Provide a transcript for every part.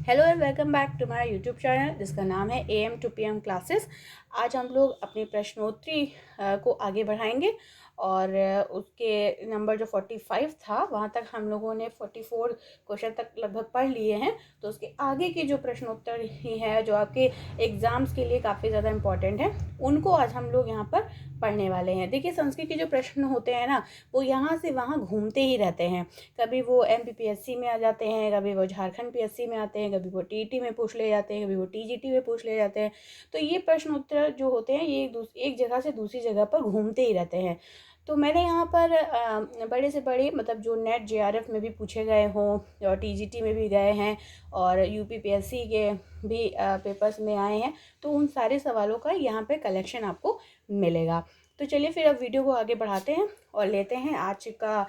Hello and welcome back to my YouTube channel जिसका नाम है AM to PM क्लासेस। आज हम लोग अपनी प्रश्नोत्तरी को आगे बढ़ाएंगे और उसके नंबर जो 45 था वहाँ तक हम लोगों ने 44 क्वेश्चन तक लगभग पढ़ लिए हैं। तो उसके आगे की जो प्रश्नोत्तर ही है जो आपके एग्ज़ाम्स के लिए काफ़ी ज़्यादा इम्पॉर्टेंट है, उनको आज हम लोग यहाँ पर पढ़ने वाले हैं। देखिए, संस्कृत के जो प्रश्न होते हैं ना, वो यहाँ से वहाँ घूमते ही रहते हैं। कभी वो MPPSC में आ जाते हैं, कभी वो झारखंड PSC में आते हैं, कभी वो TET में पूछ ले जाते हैं, कभी वो TGT में पूछ ले जाते हैं। तो ये प्रश्न उत्तर जो होते हैं ये एक जगह से दूसरी जगह पर घूमते ही रहते हैं। तो मैंने यहाँ पर बड़े से बड़े मतलब जो नेट JRF में भी पूछे गए हों और TGT में भी गए हैं और UPPSC के भी पेपर्स में आए हैं, तो उन सारे सवालों का यहाँ पे कलेक्शन आपको मिलेगा। तो चलिए फिर अब वीडियो को आगे बढ़ाते हैं और लेते हैं आज का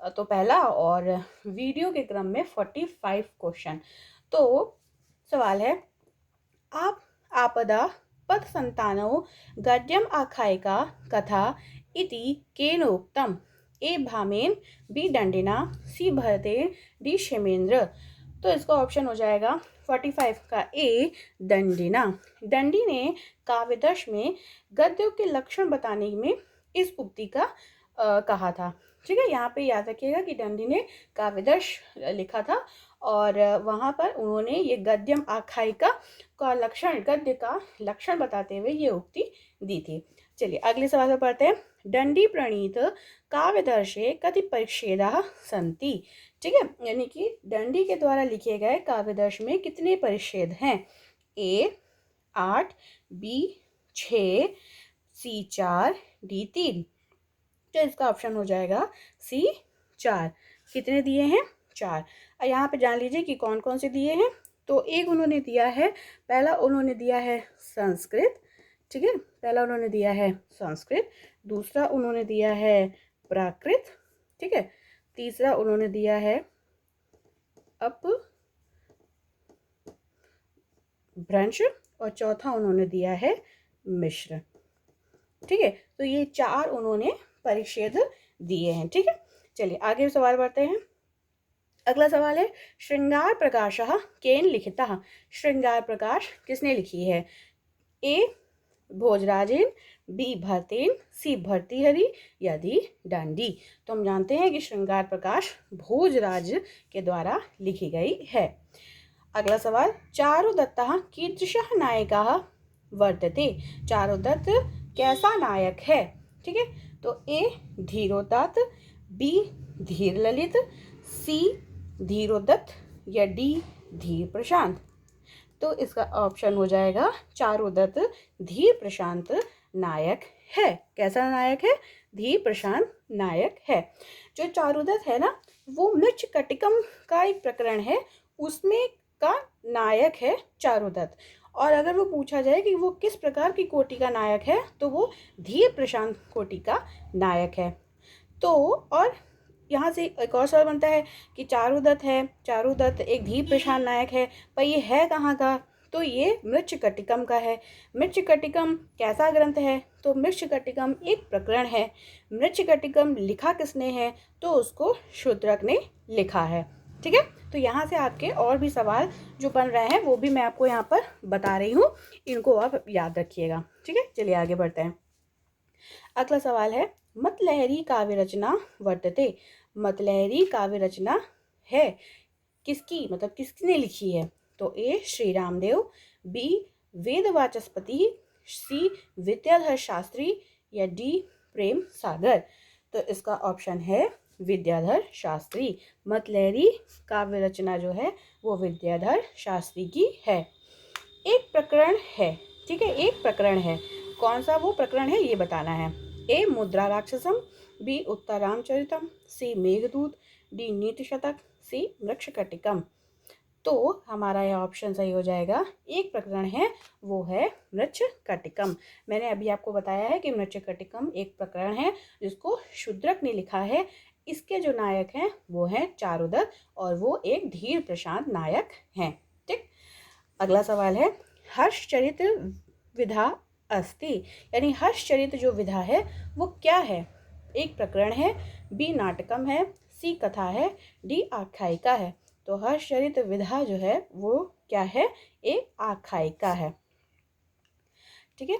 तो पहला और वीडियो के क्रम में 45 क्वेश्चन। तो सवाल है, आप आपदा पद संतानो गद्यम आख्यायिका कथा इति केनोक्तम। ए भामेन, बी दंडिना, सी भरतेन, डी क्षेमेंद्र। तो इसका ऑप्शन हो जाएगा 45 का ए दंडिना। दंडी ने काव्यदर्श में गद्यों के लक्षण बताने में इस उक्ति का कहा था। ठीक है, यहाँ पे याद रखिएगा कि दंडी ने काव्यदर्श लिखा था और वहाँ पर उन्होंने ये गद्यम आख्यायिका का लक्षण, गद्य का लक्षण बताते हुए ये उक्ति दी थी। चलिए अगले सवाल पर पढ़ते हैं। दंडी प्रणीत काव्यदर्शे कति परिच्छेदाः सन्ति। ठीक है, यानी कि दंडी के द्वारा लिखे गए काव्यदर्श में कितने परिच्छेद हैं? ए 8, बी 6, सी 4, डी 3। तो इसका ऑप्शन हो जाएगा सी 4। कितने दिए हैं? 4। यहाँ पे जान लीजिए कि कौन कौन से दिए हैं। तो एक उन्होंने दिया है, पहला उन्होंने दिया है संस्कृत। ठीक है, पहला उन्होंने दिया है संस्कृत, दूसरा उन्होंने दिया है प्राकृत। ठीक है, तीसरा उन्होंने दिया है अपभ्रंश और चौथा उन्होंने दिया है मिश्र। ठीक है, तो ये 4 उन्होंने परिच्छेद दिए हैं। ठीक है, चलिए आगे सवाल बढ़ते हैं। अगला सवाल है, श्रृंगार प्रकाशः केन लिखितः। श्रृंगार प्रकाश किसने लिखी है? ए भोजराजेन, बी भरतेन, सी भर्तृहरि या डी दांडी। तो हम जानते हैं कि श्रृंगार प्रकाश भोजराज के द्वारा लिखी गई है। अगला सवाल, चारुदत्तः कीदृशः नायकः वर्तते। चारुदत्त कैसा नायक है? ठीक है, तो ए धीरोदत्त, बी धीरललित, सी धीरोदत्त या डी धीर प्रशांत। तो इसका ऑप्शन हो जाएगा चारुदत्त धीर प्रशांत नायक है। कैसा नायक है? धीर प्रशांत नायक है। जो चारुदत्त है ना, वो मृच्छकटिकम का एक प्रकरण है, उसमें का नायक है चारुदत्त। और अगर वो पूछा जाए कि वो किस प्रकार की कोटि का नायक है, तो वो धीर प्रशांत कोटि का नायक है। तो और यहाँ से एक और सवाल बनता है कि चारुदत्त है, चारुदत्त एक धीर प्रशांत नायक है, पर ये है कहाँ का? तो ये मृच्छकटिकम का है। मृच्छकटिकम कैसा ग्रंथ है? तो मृच्छकटिकम एक प्रकरण है। मृच्छकटिकम लिखा किसने है? तो उसको शूद्रक ने लिखा है। ठीक है, तो यहाँ से आपके और भी सवाल जो बन रहे हैं वो भी मैं आपको यहाँ पर बता रही हूँ, इनको आप याद रखिएगा। ठीक है, चलिए आगे बढ़ते हैं। अगला सवाल है, मतलहरी काव्य रचना वर्तते। मतलहरी काव्य रचना है किसकी, मतलब किसने लिखी है? तो ए श्री रामदेव, बी वेदवाचस्पति, सी विद्याधर शास्त्री या डी प्रेम सागर। तो इसका ऑप्शन है विद्याधर शास्त्री। मतलहरी काव्य रचना जो है वो विद्याधर शास्त्री की है। एक प्रकरण है। ठीक है, एक प्रकरण है, कौन सा वो प्रकरण है ये बताना है। ए मुद्रा राक्षसम, बी उत्तरामचरितम, सी मेघदूत, डी नीति शतक, सी मृच्छकटिकम। तो हमारा यह ऑप्शन सही हो जाएगा। एक प्रकरण है वो है मृच्छकटिकम। मैंने अभी आपको बताया है कि मृच्छकटिकम एक प्रकरण है जिसको शूद्रक ने लिखा है। इसके जो नायक हैं वो हैं चारुदत्त और वो एक धीर प्रशांत नायक हैं। ठीक, अगला सवाल है, हर्षचरित विधा अस्ति, यानी हर्षचरित जो विधा है वो क्या है? एक प्रकरण है, बी नाटकम है, सी कथा है, डी आख्यायिका है। तो हर्षचरित विधा जो है वो क्या है, एक आख्यायिका है। ठीक है,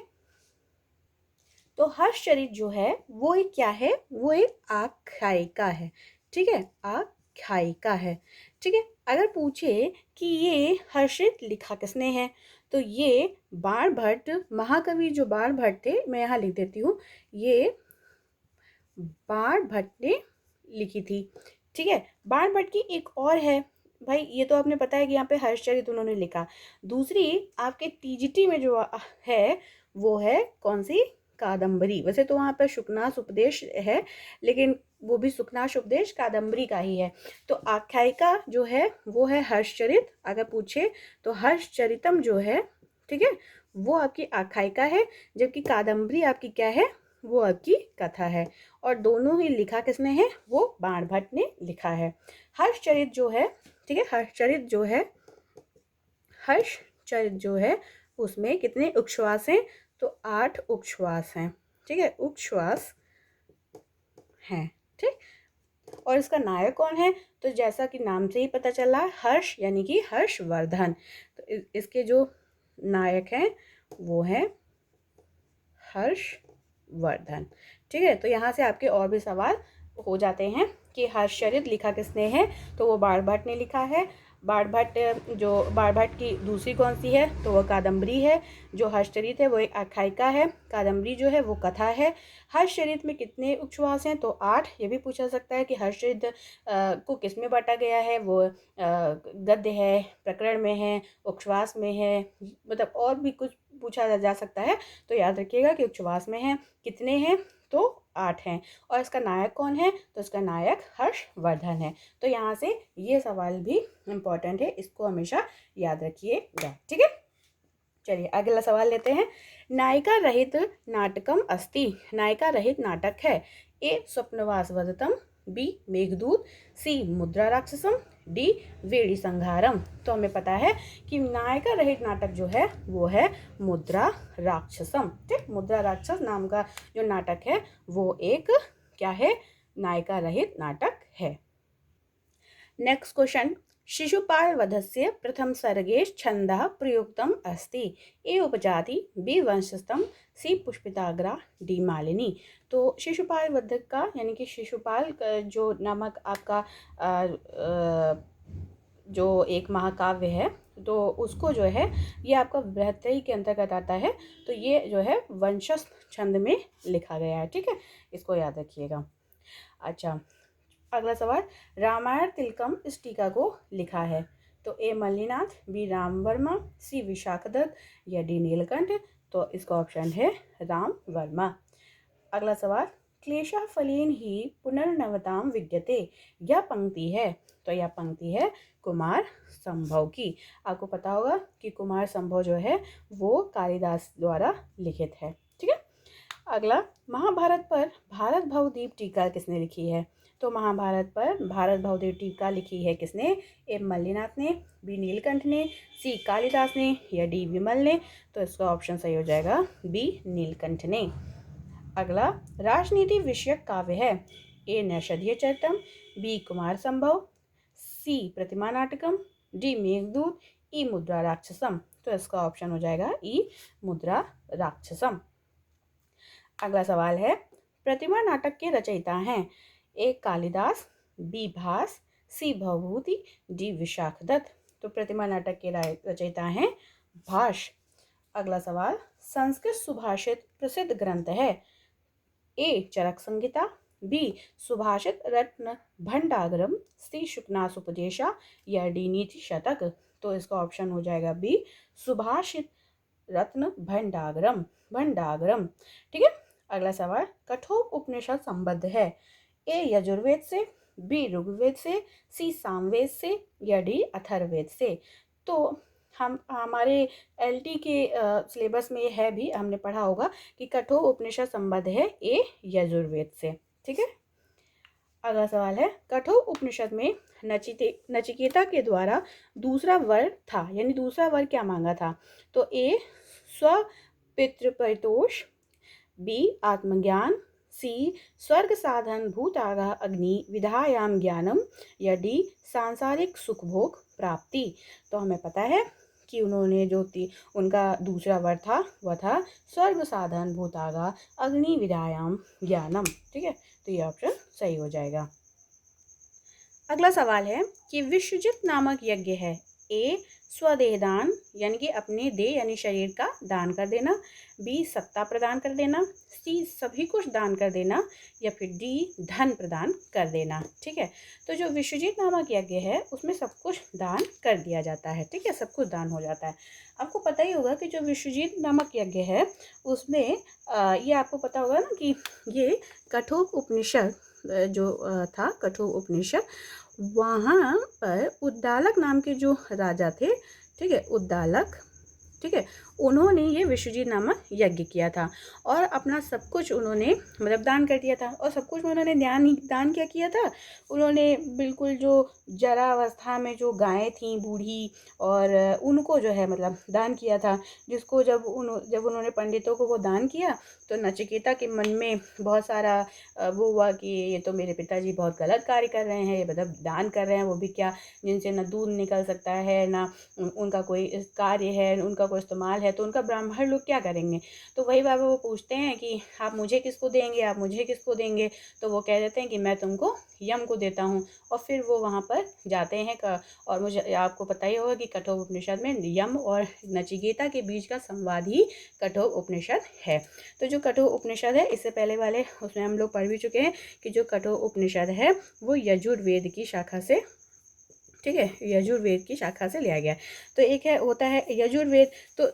तो हर्षचरित जो है वो एक क्या है, वो एक आख्यायिका है। ठीक है, आख्यायिका है। ठीक है, अगर पूछे कि ये हर्षचरित लिखा किसने है, तो ये बाणभट्ट, महाकवि जो बाणभट्ट थे, मैं यहाँ लिख देती हूँ, ये बाणभट्ट ने लिखी थी। ठीक है, बाणभट्ट की एक और है भाई, ये तो आपने पता है कि यहाँ पे हर्षचरित उन्होंने लिखा। दूसरी आपके टीजीटी में जो है वो है कौन सी, कादम्बरी। वैसे तो वहाँ पर शुकनास उपदेश है, लेकिन वो भी सुखनाश उपदेश कादम्बरी का ही है। तो आख्यायिका जो है वो है हर्षचरित, अगर पूछे तो हर्षचरितम जो है, ठीक है, वो आपकी आख्यायिका है, जबकि कादम्बरी आपकी क्या है, वो आपकी कथा है। और दोनों ही लिखा किसने है, वो बाणभट्ट ने लिखा है। हर्षचरित जो है, ठीक है, हर्षचरित जो है उसमें कितने उच्छ्वास हैं, तो 8 उच्छ्वास हैं। ठीक है, उच्छ्वास हैं। ठीक, और इसका नायक कौन है, तो जैसा कि नाम से ही पता चला, हर्ष यानी कि हर्षवर्धन। तो इसके जो नायक हैं वो हैं हर्षवर्धन। ठीक है, तो यहाँ से आपके और भी सवाल हो जाते हैं कि हर्षचरित लिखा किसने है, तो वो बाणभट्ट ने लिखा है। बाणभट्ट की दूसरी कौन सी है, तो वो कादम्बरी है। जो हर्षचरित है वो एक आख्यायिका है, कादम्बरी जो है वो कथा है। हर्षचरित में कितने उच्छ्वास हैं, तो 8। ये भी पूछा सकता है कि हर्षचरित को किस में बांटा गया है, वो गद्य है, प्रकरण में है, उच्छ्वास में है, मतलब और भी कुछ पूछा जा सकता है। तो याद रखिएगा कि उच्छ्वास में है, कितने हैं, तो 8 हैं। और इसका नायक कौन है, तो इसका नायक हर्षवर्धन है। तो यहाँ से ये सवाल भी इम्पोर्टेंट है, इसको हमेशा याद रखिएगा। ठीक है, चलिए अगला सवाल लेते हैं। नायिका रहित नाटकम अस्ति, नायिका रहित नाटक है। ए स्वप्नवास वदतम, बी मेघदूत, सी मुद्रा राक्षसम, डी वेड़ी संहारम। तो हमें पता है कि नायिका रहित नाटक जो है वो है मुद्रा राक्षसम। ठीक, मुद्रा राक्षस नाम का जो नाटक है वो एक क्या है, नायिका रहित नाटक है। नेक्स्ट क्वेश्चन, शिशुपाल वधस्य प्रथम सर्गे छंदः प्रयुक्तम अस्ति। ए उपजाति, बी वंशस्थम, सी पुष्पिताग्रा, डी मालिनी। तो शिशुपाल वध का यानी कि शिशुपाल जो नामक आपका जो एक महाकाव्य है, तो उसको जो है ये आपका बृहत्तरी के अंतर्गत आता है। तो ये जो है वंशस्थ छंद में लिखा गया है। ठीक है, इसको याद रखिएगा। अच्छा, अगला सवाल, रामायण तिलकम इस टीका को लिखा है। तो ए मल्लीनाथ, बी राम वर्मा, सी विशाखदत्त, या डी नीलकंठ। तो इसका ऑप्शन है राम वर्मा। अगला सवाल, क्लेशा फलेन ही पुनर्नवताम विद्यते। यह पंक्ति है, तो यह पंक्ति है कुमार संभव की। आपको पता होगा कि कुमार संभव जो है वो कालिदास द्वारा लिखित है। ठीक है, अगला, महाभारत पर भारत भवदीप टीका किसने लिखी है। तो महाभारत पर भारत भवदीप टीका लिखी है किसने, ए मल्लीनाथ ने, बी नीलकंठ ने, सी कालिदास ने, या डी विमल ने। तो इसका ऑप्शन सही हो जाएगा बी नीलकंठ ने। अगला, राजनीति विषयक काव्य है। ए नैषधीय चरितम, बी कुमार संभव, सी प्रतिमा नाटकम, डी मेघदूत, ई मुद्रा राक्षसम। तो इसका ऑप्शन हो जाएगा ई मुद्रा राक्षसम। अगला सवाल है, प्रतिमा नाटक के रचयिता हैं। ए कालिदास, बी भास, सी भवभूति, डी विशाखदत्त। तो प्रतिमा नाटक के रचयिता हैं भास। अगला सवाल, संस्कृत सुभाषित प्रसिद्ध ग्रंथ है। ए चरक संहिता, बी सुभाषित रत्न भंडागरम, सी शुकनास उपदेशा, या डी नीति शतक। तो इसका ऑप्शन हो जाएगा बी सुभाषित रत्न भंडागरम। ठीक है, अगला सवाल, कठोर उपनिषद संबद्ध है। ए यजुर्वेद से, बी ऋग्वेद से, सी सामवेद से, या डी अथर्ववेद से। तो हम हमारे एलटी के सिलेबस में है भी, हमने पढ़ा होगा कि कठोर उपनिषद संबद्ध है ए यजुर्वेद से। ठीक है, अगला सवाल है, कठोर उपनिषद में नचिकेता के द्वारा दूसरा वर था, यानी दूसरा वर क्या मांगा था। तो ए स्व पितृपरितोष, बी आत्मज्ञान, सी स्वर्ग साधन भूतागा अग्नि विधायाम ज्ञानम, या डी सांसारिक सुख भोग प्राप्ति। तो हमें पता है कि उन्होंने जो उनका दूसरा वर था वह था स्वर्ग साधन भूतागा अग्नि विधायाम ज्ञानम। ठीक है, तो ये ऑप्शन सही हो जाएगा। अगला सवाल है कि विश्वजित नामक यज्ञ है, ए स्वदेह दान यानी कि अपने देह यानी शरीर का दान कर देना, बी सत्ता प्रदान कर देना, सी सभी कुछ दान कर देना, या फिर डी धन प्रदान कर देना। ठीक है, तो जो विश्वजीत नामक यज्ञ है उसमें सब कुछ दान कर दिया जाता है। ठीक है, सब कुछ दान हो जाता है। आपको पता ही होगा कि जो विश्वजीत नामक यज्ञ है उसमें ये आपको पता होगा ना कि ये कठोप उपनिषद जो था, कठोप उपनिषद, वहाँ पर उद्दालक नाम के जो राजा थे, ठीक है, उद्दालक, ठीक है, उन्होंने ये विश्वजीत नामक यज्ञ किया था और अपना सब कुछ उन्होंने मतलब दान कर दिया था। और सब कुछ में उन्होंने दान क्या किया था, उन्होंने बिल्कुल जो जरा अवस्था में जो गायें थीं बूढ़ी, और उनको जो है मतलब दान किया था। जिसको जब उन्होंने पंडितों को वो दान किया तो नचिकेता के मन में बहुत सारा वो हुआ कि ये तो मेरे पिताजी बहुत गलत कार्य कर रहे हैं, ये मतलब दान कर रहे हैं, वो भी क्या, जिनसे ना दूध निकल सकता है, ना उनका कोई कार्य है, उनका कोई इस्तेमाल है, तो उनका ब्राह्मण लोग क्या करेंगे। तो वही बाबा वो पूछते हैं कि आप मुझे किसको देंगे, आप मुझे किसको देंगे। तो वो कह देते हैं कि मैं तुमको यम को देता हूँ। और फिर वो वहाँ पर जाते हैं और मुझे आपको पता ही होगा कि कठोप उपनिषद में यम और नचिकेता के बीच का संवाद ही कठोप उपनिषद है। तो जो कठोप उपनिषद है, इससे पहले वाले उसमें हम लोग पढ़ भी चुके हैं कि जो कठोप उपनिषद है वो यजुर्वेद की शाखा से, ठीक है, यजुर्वेद की शाखा से लिया गया। तो एक है होता है यजुर्वेद, तो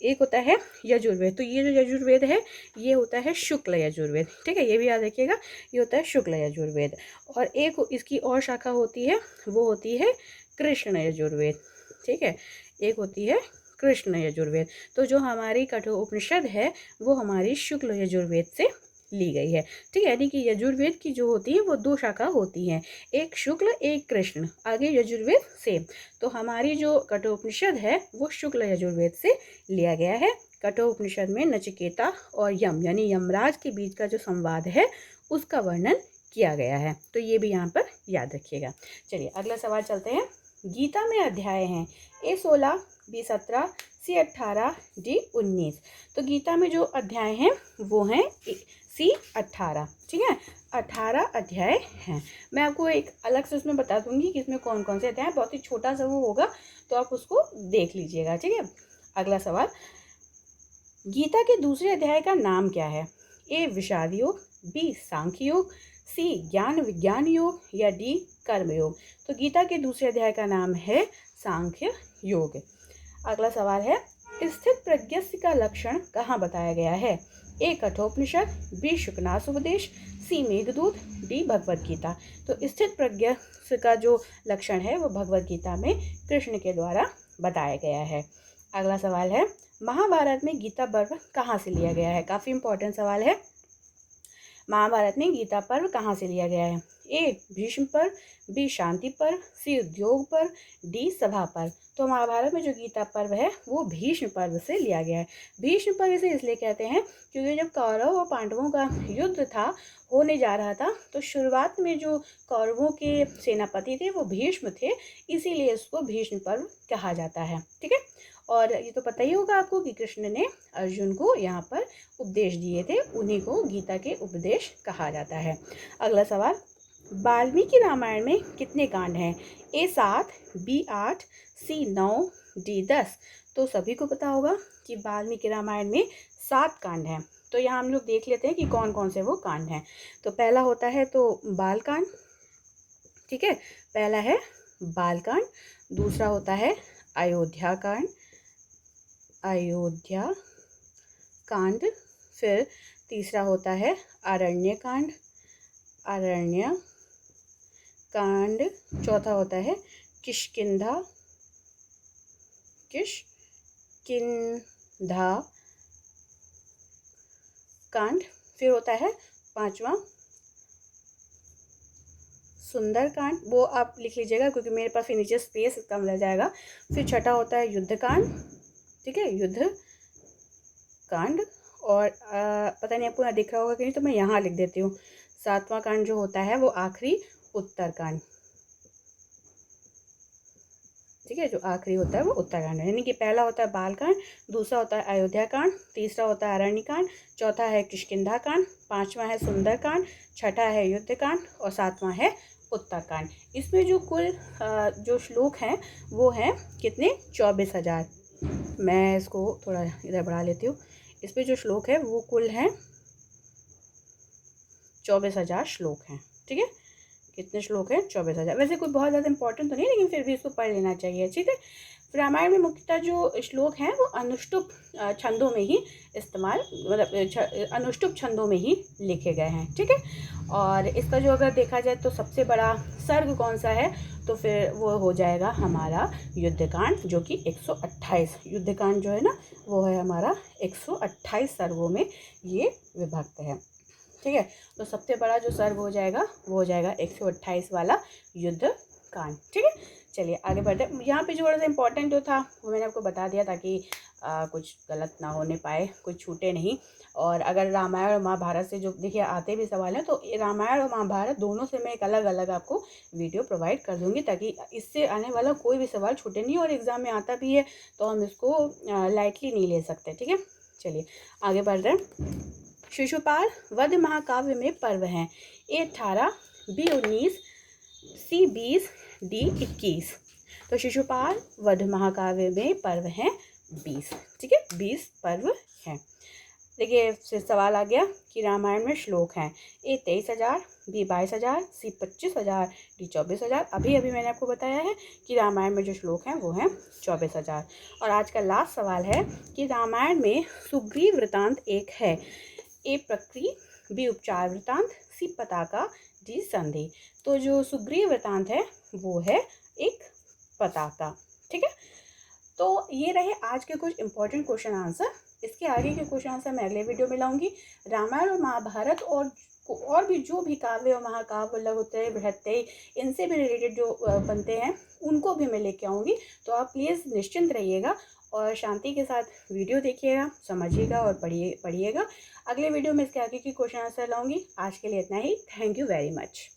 एक होता है यजुर्वेद, तो ये जो यजुर्वेद है ये होता है शुक्ल यजुर्वेद। ठीक है, ये भी याद रखिएगा, ये होता है शुक्ल यजुर्वेद। और एक इसकी और शाखा होती है, वो होती है कृष्ण यजुर्वेद। ठीक है, एक होती है कृष्ण यजुर्वेद। तो जो हमारी कठोर उपनिषद है वो हमारी शुक्ल यजुर्वेद से ली गई है। ठीक है, यानी कि यजुर्वेद की जो होती है वो दो शाखा होती हैं, एक शुक्ल एक कृष्ण, आगे यजुर्वेद सेम। तो हमारी जो कठोपनिषद है वो शुक्ल यजुर्वेद से लिया गया है। कठोपनिषद में नचिकेता और यम यानी यमराज के बीच का जो संवाद है उसका वर्णन किया गया है। तो ये भी यहाँ पर याद रखिएगा। चलिए अगला सवाल चलते हैं। गीता में अध्याय हैं, ए 16, बी 17, सी 18, डी 19। तो गीता में जो अध्याय हैं वो हैं सी 18। ठीक है, 18 अध्याय हैं। मैं आपको एक अलग से उसमें बता दूंगी कि इसमें कौन कौन से अध्याय, बहुत ही छोटा सा वो होगा तो आप उसको देख लीजिएगा। ठीक है, अगला सवाल, गीता के दूसरे अध्याय का नाम क्या है, ए विषाद योग, बी सांख्य योग, सी ज्ञान विज्ञान योग, या डी कर्म योग। तो गीता के दूसरे अध्याय का नाम है सांख्य योग। अगला सवाल है, स्थित प्रज्ञस्य का लक्षण कहाँ बताया गया है, ए कठोपनिषद, बी शुकनास उपदेश, सी मेघदूत, डी भगवद गीता। तो स्थित प्रज्ञ का जो लक्षण है वो भगवद गीता में कृष्ण के द्वारा बताया गया है। अगला सवाल है, महाभारत में गीता पर्व कहाँ से लिया गया है। काफ़ी इंपॉर्टेंट सवाल है। महाभारत में गीता पर्व कहाँ से लिया गया है, ए भीष्म पर्व, बी शांति पर्व, सी उद्योग पर्व, डी सभा पर्व। तो महाभारत में जो गीता पर्व है वो भीष्म पर्व से लिया गया है। भीष्म पर्व से इसलिए कहते हैं क्योंकि जब कौरव और पांडवों का युद्ध था, होने जा रहा था, तो शुरुआत में जो कौरवों के सेनापति थे वो भीष्म थे, इसीलिए इसको भीष्म पर्व कहा जाता है। ठीक है, और ये तो पता ही होगा आपको कि कृष्ण ने अर्जुन को यहाँ पर उपदेश दिए थे, उन्हीं को गीता के उपदेश कहा जाता है। अगला सवाल, वाल्मीकि रामायण में कितने कांड हैं, ए 7, बी 8, सी 9, डी 10। तो सभी को पता होगा कि वाल्मीकि रामायण में 7 कांड हैं। तो यहाँ हम लोग देख लेते हैं कि कौन कौन से वो कांड हैं। तो पहला होता है तो बालकांड। ठीक है, पहला है बालकांड, दूसरा होता है अयोध्या कांड, अयोध्या कांड, फिर तीसरा होता है अरण्य कांड, अरण्य कांड, चौथा होता है किष्किंधा, किष्किंधा कांड, फिर होता है पांचवा सुंदर कांड, वो आप लिख लीजिएगा क्योंकि मेरे पास फिर नीचे स्पेस कम रह जाएगा। फिर छठा होता है युद्ध कांड, ठीक है, युद्ध कांड, और पता नहीं आपको यहाँ दिख रहा होगा कि नहीं, तो मैं यहाँ लिख देती हूँ। 7वां कांड जो होता है वो आखिरी उत्तरकांड, ठीक है, जो आखिरी होता है वो उत्तरकांड है। यानी कि पहला होता है बालकांड, दूसरा होता है अयोध्या कांड, तीसरा होता है अरण्यकांड, चौथा है किष्किंधा कांड, पांचवा है सुंदरकांड, छठा है युद्धकांड और सातवां है उत्तरकांड। इसमें जो कुल जो श्लोक हैं वो हैं कितने, 24,000। मैं इसको थोड़ा इधर बढ़ा लेती हूँ। इसमें जो श्लोक है वो कुल हैं 24,000 श्लोक हैं, ठीक है। कितने श्लोक हैं, 24,000। वैसे कोई बहुत ज़्यादा इंपॉर्टेंट तो नहीं, लेकिन फिर भी इसको पढ़ लेना चाहिए, ठीक है। रामायण में मुख्यतः जो श्लोक हैं वो अनुष्टुप छंदों में ही इस्तेमाल, मतलब अनुष्टुप छंदों में ही लिखे गए हैं, ठीक है। और इसका जो अगर देखा जाए तो सबसे बड़ा सर्ग कौन सा है, तो फिर वो हो जाएगा हमारा युद्धकांड, जो कि 128 युद्धकांड जो है ना वो है हमारा 128 सर्गों में ये विभक्त है, ठीक है। तो सबसे बड़ा जो सर्ग हो जाएगा वो हो जाएगा 128 वाला युद्ध कांड, ठीक है। चलिए आगे बढ़ते हैं। यहाँ पे जो थोड़ा सा इम्पोर्टेंट जो था वो मैंने आपको बता दिया ताकि कुछ गलत ना होने पाए, कुछ छूटे नहीं। और अगर रामायण और महाभारत से जो देखिए आते भी सवाल हैं, तो रामायण और महाभारत दोनों से मैं एक अलग अलग आपको वीडियो प्रोवाइड कर दूँगी, ताकि इससे आने वाला कोई भी सवाल छूटे नहीं। और एग्ज़ाम में आता भी है तो हम इसको लाइटली नहीं ले सकते, ठीक है। चलिए आगे बढ़ रहे हैं। शिशुपाल वध महाकाव्य में पर्व हैं A18, B19, C20, D21। तो शिशुपाल वध महाकाव्य में पर्व हैं 20, ठीक है, 20 पर्व हैं। देखिए फिर सवाल आ गया कि रामायण में श्लोक हैं A23,000, B22,000, C25,000, D24,000। अभी अभी मैंने आपको बताया है कि रामायण में जो श्लोक हैं वो हैं 24,000। और आज का लास्ट सवाल है कि रामायण में सुग्रीव वृतांत एक है, A प्रक्रिया, B उपचार वृतांत, C पताका, D संधि। तो जो सुग्रीव वृतांत है वो है एक पताका, ठीक है। तो ये रहे आज के कुछ इंपॉर्टेंट क्वेश्चन आंसर। इसके आगे के क्वेश्चन आंसर मैं अगले वीडियो में लाऊंगी। रामायण और महाभारत और भी जो भी काव्य और महाकाव्य लघुत्रय बृहत्त्रय इनसे भी रिलेटेड जो बनते हैं उनको भी मैं लेके आऊँगी। तो आप प्लीज़ निश्चिंत रहिएगा और शांति के साथ वीडियो देखिएगा, समझिएगा और पढ़िएगा। अगले वीडियो में इसके आगे की क्वेश्चन आंसर लाऊंगी। आज के लिए इतना ही। Thank you very much.